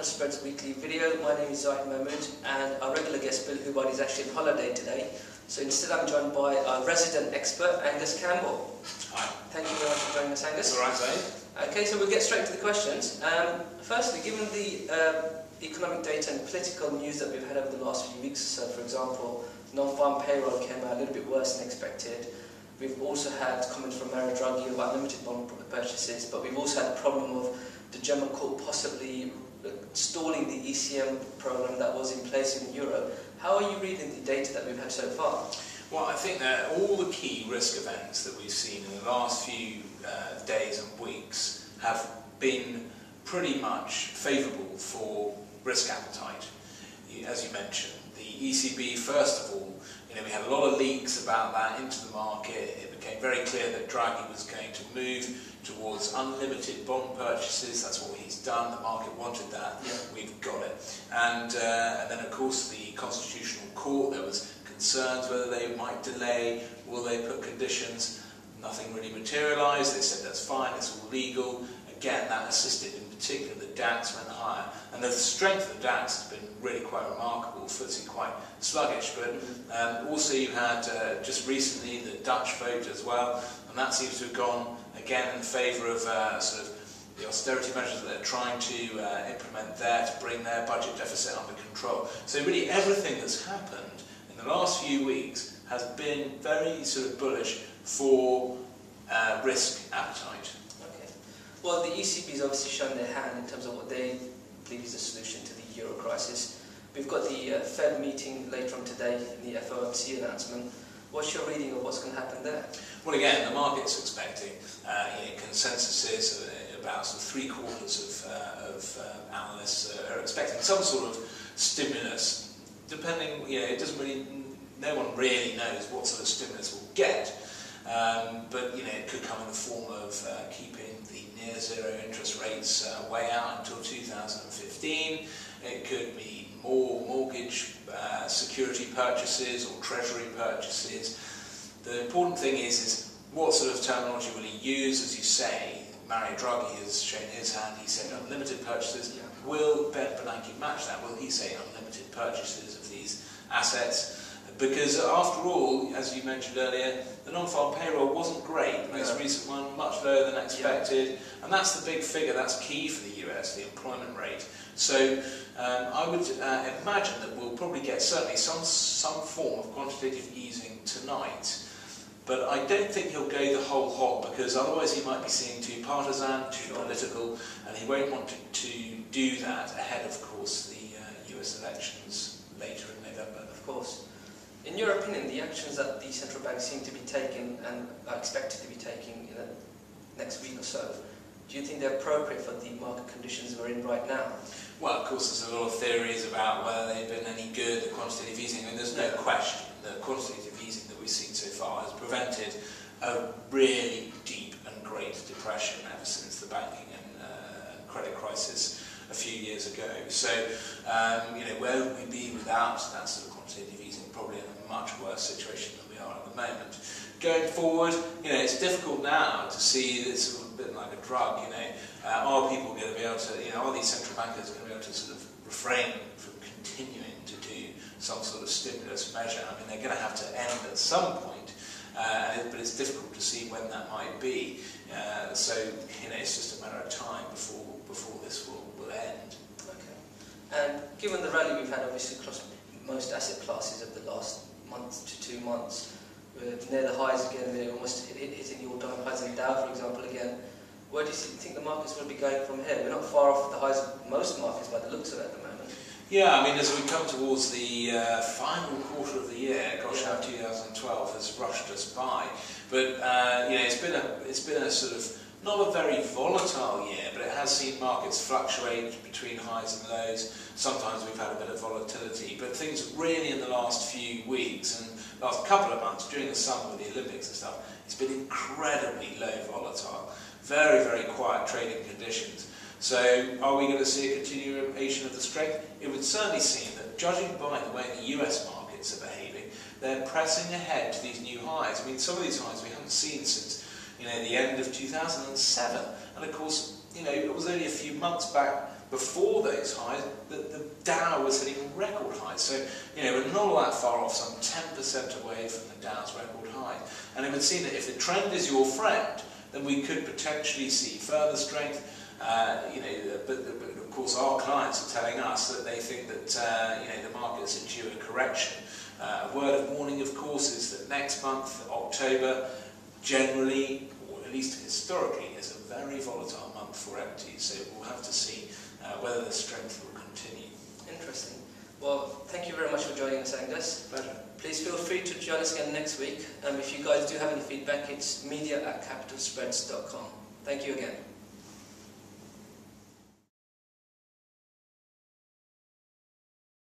Capital Spreads weekly video. My name is Zahid Mahmood, and our regular guest Bill Hubard is actually on holiday today. So instead I'm joined by our resident expert, Angus Campbell. Hi. Thank you very much for joining us, Angus. All right, Zahid. Okay, so we'll get straight to the questions. Firstly, given the economic data and political news that we've had over the last few weeks or so, for example, non-farm payroll came out a little bit worse than expected. We've also had comments from Mario Draghi about limited bond purchases, but we've also had the problem of the German court possibly stalling the ECM program that was in place in Europe. How are you reading the data that we've had so far? Well, I think that all the key risk events that we've seen in the last few days and weeks have been pretty much favourable for risk appetite. As you mentioned, the ECB, first of all, we had a lot of leaks about that into the market. It became very clear that Draghi was going to move towards unlimited bond purchases. That's what he's done. The market wanted that. Yeah. We've got it. And then, of course, the Constitutional Court, there was concerns whether they might delay, will they put conditions. Nothing really materialised. They said that's fine, it's all legal. Again, that assisted, in particular, the DAX went higher. And the strength of the DAX has been really quite remarkable. FTSE quite sluggish, but also you had just recently the Dutch vote as well, and that seems to have gone again in favour of sort of the austerity measures that they're trying to implement there to bring their budget deficit under control. So really everything that's happened in the last few weeks has been very sort of bullish for risk appetite. Well, the ECB has obviously shown their hand in terms of what they believe is the solution to the euro crisis. We've got the Fed meeting later on today, the FOMC announcement. What's your reading of what's going to happen there? Well, again, the market's expecting, consensus is about sort of 3/4 of analysts are expecting some sort of stimulus. Depending, it doesn't really, no one really knows what sort of stimulus we'll get. But it could come in the form of keeping the near zero interest rates way out until 2015. It could be more mortgage security purchases or treasury purchases. The important thing is what sort of terminology will he use? As you say, Mario Draghi has shown his hand. He said unlimited purchases. Yeah. Will Ben Bernanke match that? Will he say unlimited purchases of these assets? Because after all, as you mentioned earlier, the non-farm payroll wasn't great. The most recent one, much lower than expected. And that's the big figure, that's key for the US, the employment rate. So I would imagine that we'll probably get certainly some form of quantitative easing tonight. But I don't think he'll go the whole hog, because otherwise he might be seen too partisan, too political, and he won't want to do that ahead, of course, the US elections later in November. Of course. In your opinion, the actions that the central banks seem to be taking and are expected to be taking in the next week or so, do you think they're appropriate for the market conditions we're in right now? Well, of course, there's a lot of theories about whether they've been any good, the quantitative easing. I mean, there's no question that quantitative easing that we've seen so far has prevented a really deep and great depression ever since the banking and credit crisis a few years ago. So, where would we be without that sort of quantitative easing? Probably in a much worse situation than we are at the moment. Going forward, it's difficult now to see this sort of a bit like a drug. Are people going to be able to, are these central bankers going to be able to sort of refrain from continuing to do some sort of stimulus measure? I mean, they're going to have to end at some point, but it's difficult to see when that might be. So, it's just a matter of time before this will end. Okay. And given the rally we've had, obviously, across most asset classes of the last month to 2 months, we're near the highs again, we're almost hitting the all-time highs in Dow, for example, again. Where do you think the markets will be going from here? We're not far off the highs of most markets by the looks of it at the moment. Yeah, I mean, as we come towards the final quarter of the year, gosh, how 2012 has rushed us by. But it's been a sort of not a very volatile year, but it has seen markets fluctuate between highs and lows. Sometimes we've had a bit of volatility, but things really in the last few weeks and last couple of months during the summer with the Olympics and stuff, it's been incredibly low volatile. Very, very quiet trading conditions. So are we going to see a continuation of the strength? It would certainly seem that, judging by the way the US markets are behaving, they're pressing ahead to these new highs. I mean, some of these highs we haven't seen since the end of 2007. And of course, it was only a few months back before those highs, the Dow was hitting record highs. So, we're not all that far off, some 10% away from the Dow's record high. And it would seem that if the trend is your friend, then we could potentially see further strength. But of course our clients are telling us that they think that the market's due a correction. A word of warning, of course, is that next month, October, generally, or at least historically, is a very volatile month for equities. So we'll have to see whether the strength will continue. Interesting. Well, thank you very much for joining us, Angus. Pleasure. Please feel free to join us again next week. If you guys do have any feedback, it's media@capitalspreads.com. Thank you again.